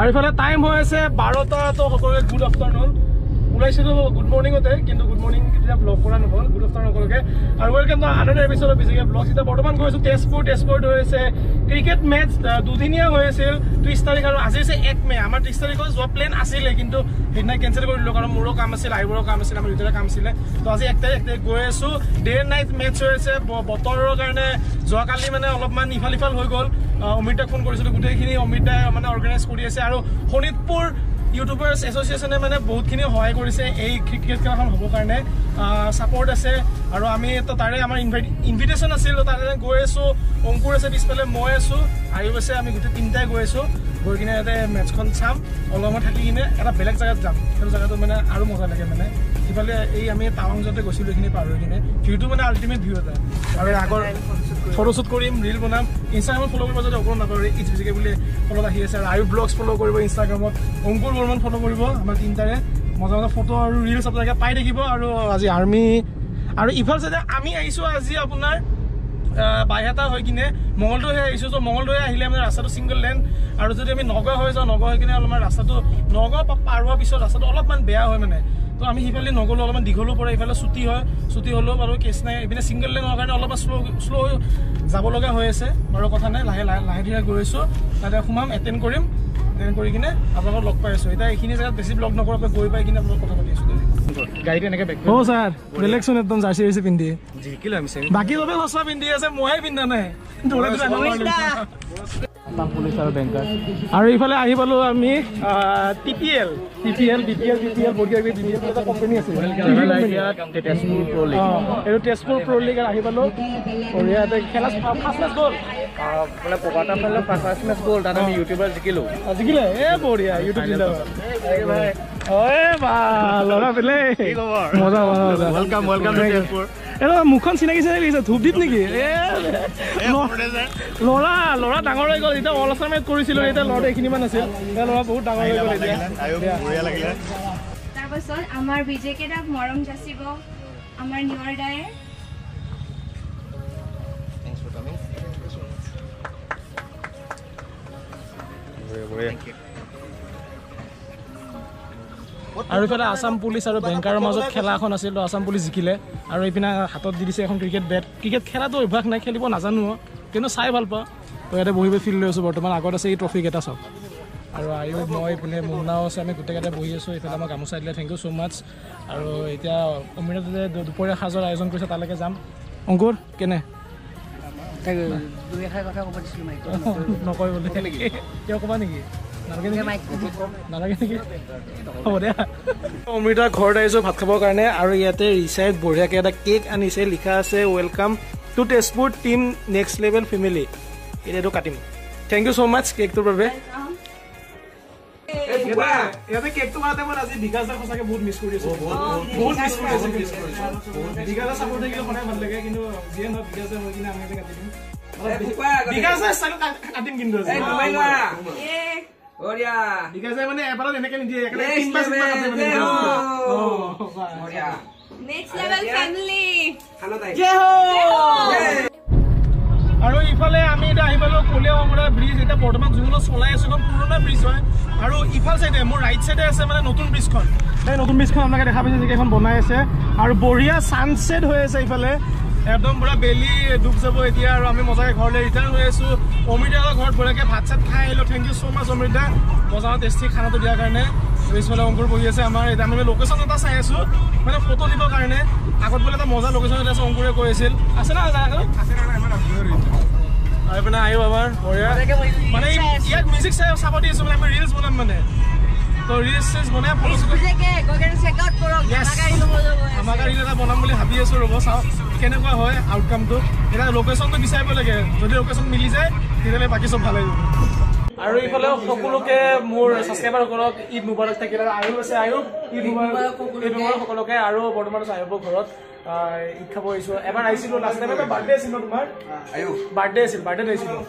ইফালে টাইম হৈ আছে 12টা তো সকলোকে গুড আফটাৰনুন ওলাইছিলো গুড মৰ্ণিঙতে কিন্তু গুড মৰ্ণিং কেতিয়া ব্লগ কৰা নহ'ল গুড আফটাৰনুন সকলোকে আৰু welcome to another episode of বিজিকে ব্লগ এতিয়া বৰ্তমান গৈ আছো তেজপুৰ হৈ আছে ক্ৰিকেট মেচ দুদিনীয়া হৈ আছিল 30 তাৰিখ আৰু আজি হৈছে 1 মে আমাৰ 30 তাৰিখত যোৱা প্লেন আছিলে কিন্তু সেইদিনা কেঞ্চেল কৰি দিলোঁ কাৰণ মোৰো কাম আছিল আইবোৰৰ কাম আছিল আমাৰ দুটাৰে কাম আছিলে তো আজি 1 তাৰিখ গৈ আছো ডে নাইট মেচ হৈ আছে বতৰৰ কাৰণে যোৱাকালি মানে অলপমান ইফাল হৈ গ'ল অমিতাক ফোন কৰিছিলোঁ গোটেইখিনি অমিতাই মানে অৰ্গেনাইজ কৰি আছে আৰু শোণিতপুৰ ইউটিউবাৰ্ছ এছ'চিয়েশ্যনে মানে বহুতখিনি সহায় কৰিছে এই ক্ৰিকেট খেলখন হ'বৰ কাৰণে ছাপৰ্ট আছে আৰু আমি তো তাৰে আমাৰ ইনভিটেশ্যন আছিল তাৰে গৈ আছোঁ অংকুৰ আছে পিছফালে মই আছোঁ আয়ুব আছে আমি গোটেই তিনিটাই গৈ আছোঁ গৈ কিনে ইয়াতে মেটচখন চাম অলপমান থাকি কিনে এটা বেলেগ জেগাত যাম সেইটো জেগাটো মানে আৰু মজা লাগে মানে ইফালে এই আমি টাৱাং য'তে গৈছিলোঁ এইখিনি পাৰ হৈ কিনে ভিউটো মানে আল্টিমেট ভিউ এটা আৰু আগৰ ফটোশ্বুট কৰিম ৰিল বনাম ইনষ্টাগ্ৰামত ফ'ল' কৰিব যদি অকণমান নাপাহৰি ইটছ বিজিকে বুলি ফ'লত আহি আছে আৰু আয়ুব ব্লগছ ফ'ল' কৰিব ইনষ্টাগ্ৰামত অংকুৰ বৰ্মন ফ'ল' কৰিব আমাৰ তিনিটাৰে মজা ফটো আৰু ৰিলছ আপোনালোকে পাই থাকিব আৰু আজি আৰ্মি আৰু ইফাল চাইডে আমি আহিছোঁ আজি আপোনাৰ বাইহাটা হৈ কিনে মঙলদৈ আহিছোঁ তো মঙলদৈ আহিলে মানে ৰাস্তাটো ছিংগল লেন আৰু যদি আমি নগাঁও হৈ যাওঁ নগাঁও হৈ কিনে অলপমান ৰাস্তাটো নগাঁও পাৰ হোৱাৰ পিছত ৰাস্তাটো অলপমান বেয়া হয় মানে তো আমি সিফালে নগ'লোঁ অলপমান দীঘলো পৰে ইফালে ছুটি হ'লেও বাৰু কেছ নাই এইপিনে ছিংগল লেন হোৱাৰ কাৰণে অলপমান শ্ল' যাব লগা হৈ আছে বাৰু কথা নাই লাহে ধীৰে গৈ আছোঁ তাতে সোমাম এটেণ্ড কৰিম এটেণ্ড কৰি কিনে আপোনালোকক লগ পাই আছোঁ এতিয়া এইখিনি জেগাত বেছি ব্লগ নকৰাকৈ গৈ পাই কিনে আপোনালোক কথা পাতি আছোঁ গাড়ীটো এনেকৈ বেক অঁ ছাৰ বেলেগচোন একদম জাৰ্চি পিন্ধি বাকী চবে সঁচা পিন্ধি আছে ময়ে পিন্ধা নাই পুলিচ আৰু বেংকাৰ আৰু ইফালে আহি পালোঁ আমি TPL এটা কোম্পানী আছে এইটো তেজপুৰ প্ৰ' লীগ আহি পালোঁ ইয়াতে খেলা ফাৰ্ষ্ট মেচ গ'ল মানে পকাটা ফালে ফাৰ্ষ্ট মেচ গ'ল তাত আমি ইউটিউবাৰ জিকিলে বঢ়িয়া ইউটিউব ল'ৰা পেলে মজা এটা মুখখন চিনাকি লাগিছে ধূপদীপ নেকি ল'ৰা ডাঙৰ হৈ গ'ল এতিয়া অল আছাম মেচ কৰিছিলোঁ এতিয়া ল'ৰাটো এইখিনিমান আছিল এতিয়া ল'ৰা বহুত ডাঙৰ হৈ গ'ল এতিয়া তাৰপাছত আমাৰ বিজেকেইটাক মৰম যাচিব আমাৰ নিউৰ দায়ে আৰু ইফালে আছাম পুলিচ আৰু বেংকাৰৰ মাজত খেলা এখন আছিল আছাম পুলিচ জিকিলে আৰু এইপিনে হাতত দি দিছে এখন ক্ৰিকেট বেট ক্ৰিকেট খেলাটো অভ্যাস নাই খেলিব নাজানো কিন্তু চাই ভাল পাওঁ তো ইয়াতে বহি ফিল লৈ আছোঁ বৰ্তমান আগত আছে এই ট্ৰফিকেইটা চব আৰু আয়ুব মই এইপিনে মুন্নাও আছে আমি গোটেইকেইটা বহি আছোঁ এইফালে আমাৰ গামোচা দিলে থেংক ইউ ছ' মাছ আৰু এতিয়া অমিতাতে দুপৰীয়া সাজৰ আয়োজন কৰিছে তালৈকে যাম অংকুৰ কেনে নকয় বোলে কিয় ক'বা নেকি নালাগে নেকি হ'ব দে অমৃতা ঘৰত আহিছোঁ ভাত খাবৰ কাৰণে আৰু ইয়াতে ৰিচাইত বঢ়িয়াকৈ এটা কেক আনিছে লিখা আছে welcome to Tezpur team next level family এতিয়াতো কাটিম থেংক ইউ ছ' মাছ কেকটোৰ বাবে ইয়াতে কেকটো মাতে মই আজি বিকাশদাক সঁচাকৈ বহুত মিছ কৰি আছোঁ বিকাশদাৰ চাপৰ্ট থাকিলে সদায় ভাল লাগে কিন্তু যিয়ে নহয় বিকাশদাৰ হৈ কিনে আমি কাটি দিম বিকাশদাৰ ষ্টাইল কাটিম কিন্তু বিকাশদাই মানে এবাৰত এনেকৈ নিদিয়ে আৰু ইফালে আমি এতিয়া আহি পালোঁ কলীয়াভোমোৰা ব্ৰিজ এতিয়া বৰ্তমান যোনখন চলাই আছোঁ এখন পুৰণা ব্ৰিজ হয় আৰু ইফাল চাইডে মোৰ ৰাইট চাইডে আছে মানে নতুন ব্ৰিজখন সেই নতুন ব্ৰিজখন আপোনালোকে দেখা পাইছে যেনেকৈ এখন বনাই আছে আৰু বঢ়িয়া ছানছেট হৈ আছে ইফালে একদম পুৰা বেলি ডুব যাব এতিয়া আৰু আমি মজাকৈ ঘৰলৈ ৰিটাৰ্ণ হৈ আছোঁ অমৃতাৰ ঘৰত বঢ়িয়াকৈ ভাত চাত খাই আহিলোঁ থেংক ইউ ছ' মাছ অমৃতা মজা টেষ্টি খানাটো দিয়াৰ কাৰণে পিছফালে অংকুৰ বহি আছে আমাৰ এতিয়া আমি লোকেশ্যন এটা চাই আছোঁ মানে ফটো দিবৰ কাৰণে আগত বোলে এটা মজা লোকেশ্যন এটা আছে অংকুৰে কৈ আছিল আছে না আৰু এইপিনে আহিব আমাৰ বঢ়িয়া মানে ইয়াত মিউজিক চাব দি আছোঁ মানে আমি ৰিলছ বনাম মানে তো ৰিলছ বনাই আমাক ৰিল এটা বনাম বুলি ভাবি আছোঁ ৰ'ব চাওঁ কেনেকুৱা হয় আউটকামটো এতিয়া লোকেশ্যনটো বিচাৰিব লাগে যদি লোকেশ্যন মিলি যায় তেতিয়াহ'লে বাকী চব ভাল হৈ যাব আৰু ইফালে সকলোকে মোৰ ছাবস্ক্ৰাইবাৰসকলক ঈদ মুবাৰক থাকিলে আয়ুব আছে আয়ুব ঈদ মুবাৰক সকলোকে আৰু বৰ্তমান আছে আয়ুবৰ ঘৰত ঈদ খাব আহিছোঁ এবাৰ আহিছিলোঁ লাষ্ট টাইম এটা বাৰ্থডে আছিল তোমাৰ বাৰ্থডে আহিছিলোঁ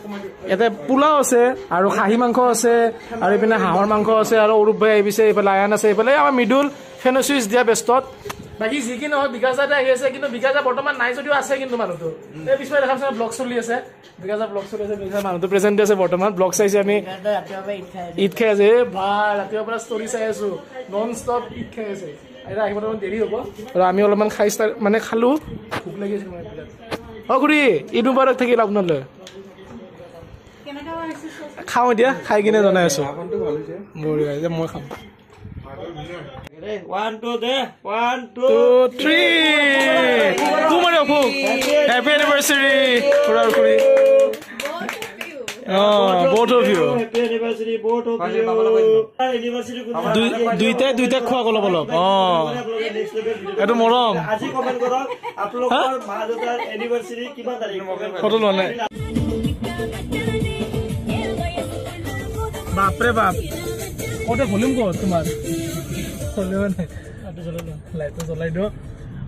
ইয়াতে পোলাও আছে আৰু খাহী মাংস আছে আৰু এইপিনে হাঁহৰ মাংস আছে আৰু অৰূপ ভাই আহিছে এইফালে আয়ান আছে এইফালে আমাৰ মৃদুল ফেন চুইচ দিয়া বেষ্টত বাকি যি কি নহয় বিকাশাতে আহি আছে কিন্তু বিকাশা বৰ্তমান নাই যদিও আছে কিন্তু মানুহটো এই পিছফালে দেখাম ব্লগ চলি আছে বিকাশা ব্লগ চলি আছে বিকাশা মানুহটো প্ৰেজেণ্ট আছে বৰ্তমান ব্লগ চাইছে আমি ঈদ খাই আছে ভাল ৰাতিপুৱাৰ পৰা ষ্টৰি চাই আছো নন ষ্টপ ঈদ খাই আছে এতিয়া আহিব অলপমান দেৰি হ'ব আৰু আমি অলপমান খাই মানে খালো ভোক লাগি আছে মানে বিৰাট খুৰী ঈদ মুবাৰক থাকিল আপোনালৈ খাওঁ এতিয়া খাই কিনে জনাই আছো বঢ়িয়া এতিয়া মই খাম 1 2 দে 1 2 3 কুমাৰ অফুক হেপী এনিভাৰ্সাৰী খুৰাৰ খুৰী both of you happy anniversary both of you anniversary দুইটা খোৱা অলপ অলপ এটো মৰম আজি কমেন্ট কৰক আপোনালোকৰ মা দেউতাৰ এনিভাৰ্সাৰী কিমান তাৰিখ ফটো লোৱা নাই বাপৰে বাপ কত ভলিউম কত তোমাৰ লাইটটো জ্বলাই দিওঁ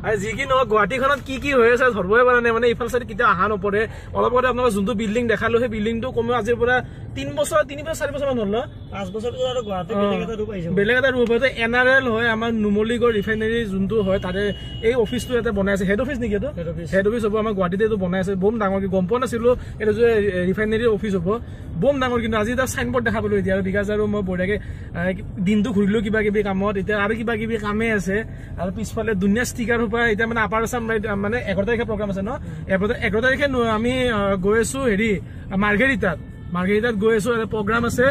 আৰু যি কি নহয় গুৱাহাটীখনত কি হৈ আছে ধৰিবই পৰা নাই মানে ইফাল চাইড কেতিয়া অহা নপৰে অলপ আগতে আপোনালোকে যোনটো বিল্ডিং দেখালো সেই বিল্ডিংটো কমেও আজিৰ পৰা 3 বছৰ 4 বছৰমান হ'ল 5 বছৰ পিছত আৰু গুৱাহাটী বেলেগ এটা ৰূপ হয় NRL হয় আমাৰ নুমলীগড় ৰিফাইনাৰী যোনটো হয় তাতে এই অফিচটো ইয়াতে বনাই আছে হেড অফিচ নেকি এইটো হেড অফিচ হ'ব আমাৰ গুৱাহাটীতে এইটো বনাই আছে বম ডাঙৰ কি গম পোৱা নাছিলো এইটো যে ৰিফাইনাৰী অফিচ হ'ব বম ডাঙৰ কিন্তু আজি এটা চাইনবোৰ্ড দেখা পালো এতিয়া আৰু বিকাশ আৰু মই বঢ়িয়াকে দিনটো ঘূৰিলো কিবা কিবি কামত এতিয়া আৰু কিবা কিবি কামে আছে আৰু পিছফালে দুনিয়া ষ্টিকাৰ হোপা এতিয়া মানে আপাৰ আছাম মানে 11 তাৰিখে প্ৰগ্ৰাম আছে ন 11 তাৰিখে আমি গৈ আছো হেৰি মাৰ্ঘেৰিটাত গৈ আছো প্ৰগ্ৰাম আছে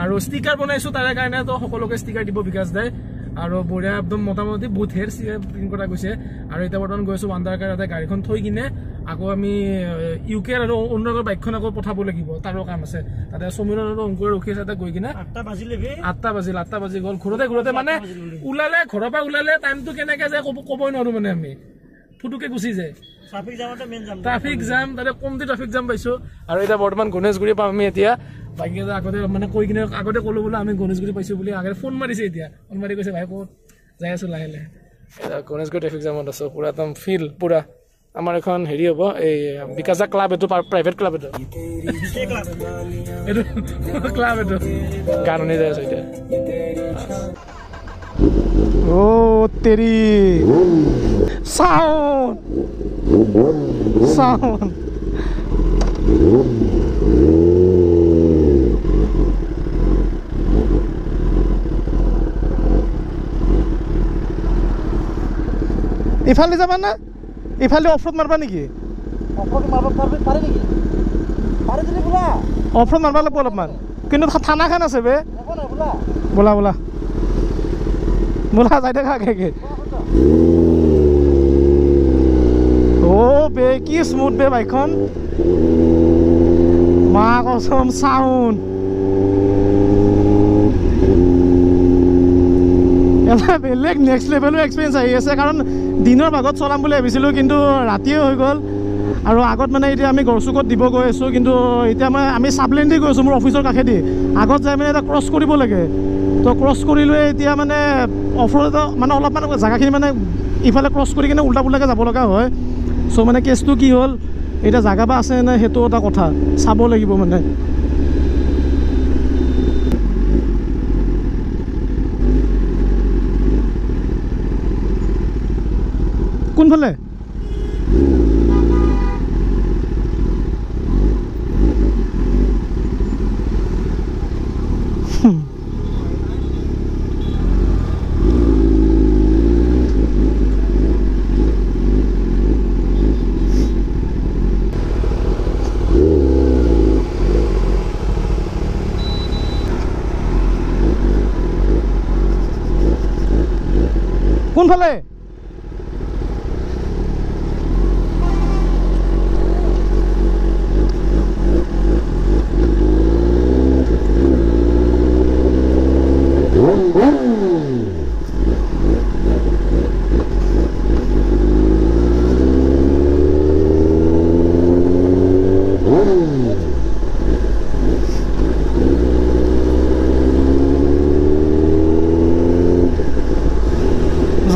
আৰু ষ্টিকাৰ বনাইছো তাৰে কাৰণে তো সকলোকে ষ্টিকাৰ দিব বিকাশ দাই আৰু বঢ়িয়া একদম মোটামুটি বহুত হেৰ প্ৰিণ্ট কৰা গৈছে আৰু এতিয়া বৰ্তমান গৈ আছো ৱাণ্ডাৰকাৰ এটা গাড়ীখন থৈ কিনে আকৌ আমি UK আৰু অন্যৰ বাইকখন আকৌ পঠাব লাগিব তাৰো কাম আছে তাতে সমীৰণ আৰু অংকুৰ ৰখি আছে গৈ কিনে 8টা বাজি গ'ল ঘৰতে মানে ওলালে ঘৰৰ পৰা ওলালে টাইমটো কেনেকে যায় ক'বই নোৱাৰো মানে আমি ফুটুকে গুচি যায় ট্ৰাফিক জাম তাতে কমতি ট্ৰাফিক জাম পাইছো আৰু এতিয়া বৰ্তমান গণেশগুৰি পাম আমি এতিয়া বাকী আগতে মানে কৈ কিনে আগতে ক'লো বোলে আমি গণেশগুৰি পাইছো বুলি আগতে ফোন মাৰিছে এতিয়া ফোন মাৰি কৈছে ভাই ক'ত যাই আছো লাহে লাহে গণেশগুৰি ট্ৰাফিক জামত আছো পুৰা একদম ফিল পুৰা আমাৰ এখন হেৰি হ'ব এই বিকাশা ক্লাব এইটো প্ৰাইভেট ক্লাব এইটো ক্লাব এইটো গান শুনি যাই আছো এতিয়া ও তেৰি সাউন্ড ইফালে যাবা না ইফালে অফৰোড মাৰবা নেকি অফৰোড পাৰে নেকি অফৰোড মাৰবা লাগিব অলপমান কিন্তু থানাখন আছে বে বলা যাই দেখা আগে ও বে কি স্মুথ বে বাইকখন মা কসম সাউন্ড এটা বেলেগ নেক্সট লেভেলৰ এক্সপিৰিয়েঞ্চ আহি আছে কাৰণ দিনৰ ভাগত চলাম বুলি ভাবিছিলোঁ কিন্তু ৰাতিয়ে হৈ গ'ল আৰু আগত মানে এতিয়া আমি গড়চুকত দিব গৈ আছোঁ কিন্তু এতিয়া আমি চাবলেন দি গৈ আছোঁ মোৰ অফিচৰ কাষেদি আগত যাই মানে এটা ক্ৰছ কৰিব লাগে তো ক্ৰছ কৰিলোৱে এতিয়া মানে অফৰোড মানে অলপমান জেগাখিনি মানে ইফালে ক্ৰছ কৰি কিনে উল্টা পুল্টাকৈ যাব লগা হয় চ' মানে কেছটো কি হ'ল এতিয়া জেগা বা আছে নে সেইটো এটা কথা চাব লাগিব মানে কোনফালে কোনফালে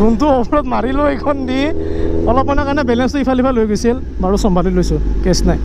যোনটো অফৰত মাৰিলোঁ এইখন দি অলপমানৰ কাৰণে বেলেঞ্চটো ইফাল সিফাল হৈ গৈছিল বাৰু চম্ভালি লৈছোঁ কেছ নাই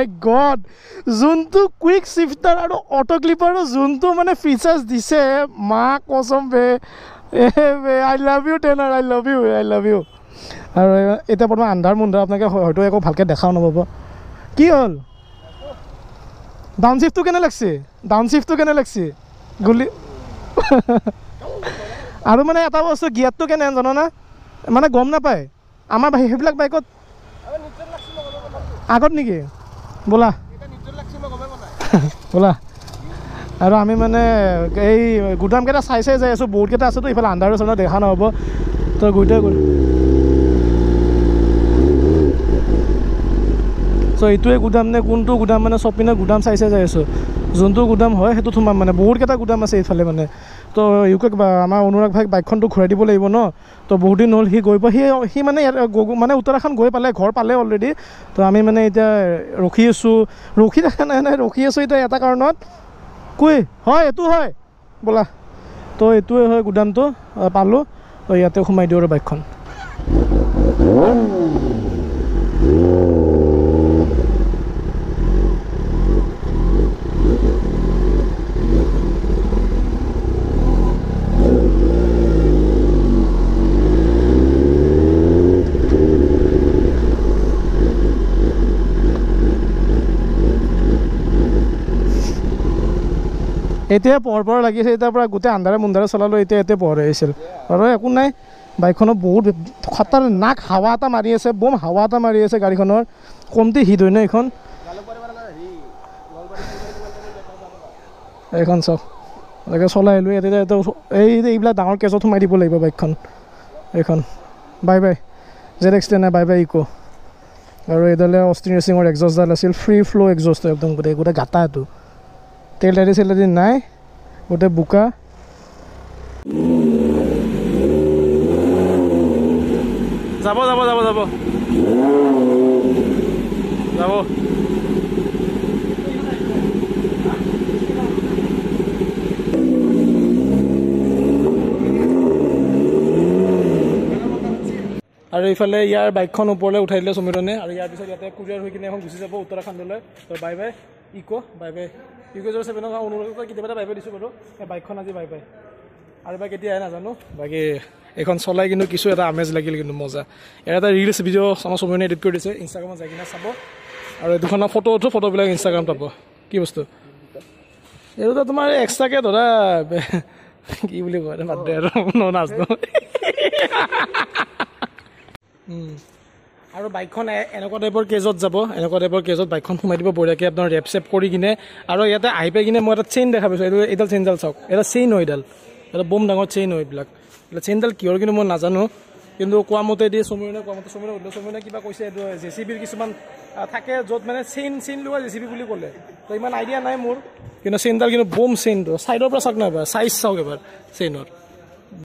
মাই গড যোনটো কুইক শিফটাৰ আৰু অটো ক্লিপাৰৰ যোনটো মানে ফিচাৰ্ছ দিছে মা কসম বে I love you টেনাৰ I love you আৰু এতিয়া বৰ্তমান আন্ধাৰ মুন্ধাৰ আপোনালোকে হয়তো একো ভালকৈ দেখাও নাপাব কি হ'ল ডাউন শিফ্টটো কেনে লাগছে গুলি আৰু মানে এটা বস্তু গিয়াৰটো কেনে জানো না মানে গম নাপায় আমাৰ সেইবিলাক বাইকত আগত নেকি ব'লা ব'লা আৰু আমি মানে এই গুদামকেইটা চাই যাই আছোঁ বহুতকেইটা আছেতো ইফালে আন্ধাৰ আছে ন দেখা নহ'ব তো গোটেই চ' এইটোৱে গুদাম নে কোনটো গুদাম মানে চব পিনে গুদাম চাই যাই আছোঁ যোনটো গুদাম হয় সেইটো সোমাম মানে বহুতকেইটা গুদাম আছে এইফালে মানে তো ইউকে আমাৰ অনুৰাগ ভাইক বাইকখনটো ঘূৰাই দিব লাগিব ন তো বহুত দিন হ'ল সি গৈ পোৱা সি মানে মানে উত্তৰাখণ্ড গৈ পালে ঘৰ পালে অলৰেডি তো আমি মানে এতিয়া ৰখি আছোঁ ৰখি আছোঁ এতিয়া এটা কাৰণত হয় এইটো হয় ব'লা তো এইটোৱে হয় গুদামটো পালোঁ তো ইয়াতে সোমাই দিওঁ আৰু বাইকখন এতিয়া পোহৰ লাগিছে এতিয়াৰ পৰা গোটেই আন্ধাৰে মুন্ধাৰে চলালোঁ এতিয়া পোহৰ আহিছিল আৰু একো নাই বাইকখনত বহুত খতৰনাক হাৱা এটা মাৰি আছে বম হাৱা এটা মাৰি আছে গাড়ীখনৰ কমতি হিট হয় ন এইখন চাওক এনেকৈ চলাই আহিলোঁ এতিয়া এইবিলাক ডাঙৰ কেজত সোমাই দিব লাগিব বাইকখন এইখন বাই ZX-10 বাই ইকো আৰু এইডালে অষ্টিন ৰেচিঙৰ এক্সজডাল আছিল ফ্ৰী ফ্ল' এক্সজটো একদম গোটেই গাটা এইটো তেল চেলাৰি নাই গোটেই বোকা যাব আৰু এইফালে ইয়াৰ বাইকখন ওপৰলৈ উঠাই দিলে সমীৰণে আৰু ইয়াৰ পিছত ইয়াতে কুৰিয়াৰ হৈ কিনে এখন গুচি যাব উত্তৰাখণ্ডলৈ তো বাই ইকো ইকো 07 অনুৰোধ কেতিয়াবা বাই দিছোঁ বাৰু বাইকখন আজি বাই আৰু বা কেতিয়া আহে নাজানো বাকী এইখন চলাই কিন্তু কিছু এটা আমেজ লাগিল কিন্তু মজা ইয়াৰ এটা ৰিলছ ভিডিঅ' আমাৰ সমীৰণে এডিট কৰি দিছে ইনষ্টাগ্ৰামত যাই কিনে চাব আৰু দুখনৰ ফটোবিলাক ইনষ্টাগ্ৰাম পাব কি বস্তু এইটো তোমাৰ এক্সট্ৰাকৈ ধৰা কি বুলি কয় বাদ দে আৰু নাজানো আৰু বাইকখন এনেকুৱা টাইপৰ কেজত যাব বাইকখন সোমাই দিব বঢ়িয়াকৈ আপোনাৰ ৰেপ চেপ কৰি কিনে আৰু ইয়াতে আহি পাই কিনে মই এটা চেইন দেখা পাইছোঁ এইডাল চেইনডাল চাওক এটা চেইন হয় এটা বম ডাঙৰ চেইন হয় এইবিলাক চেইনডাল কিহৰ কিন্তু মই নাজানো কিন্তু কোৱা মতে দিয়ে সমীৰণে কিবা কৈছে এইটো JCBৰ কিছুমান থাকে য'ত মানে চেইন লোৱা JCB বুলি ক'লে তো ইমান আইডিয়া নাই মোৰ কিন্তু চেইনডাল কিন্তু বম চেইনটো ছাইডৰ পৰা চাওক নাই এবাৰ চাইজ চাওক এবাৰ চেইনৰ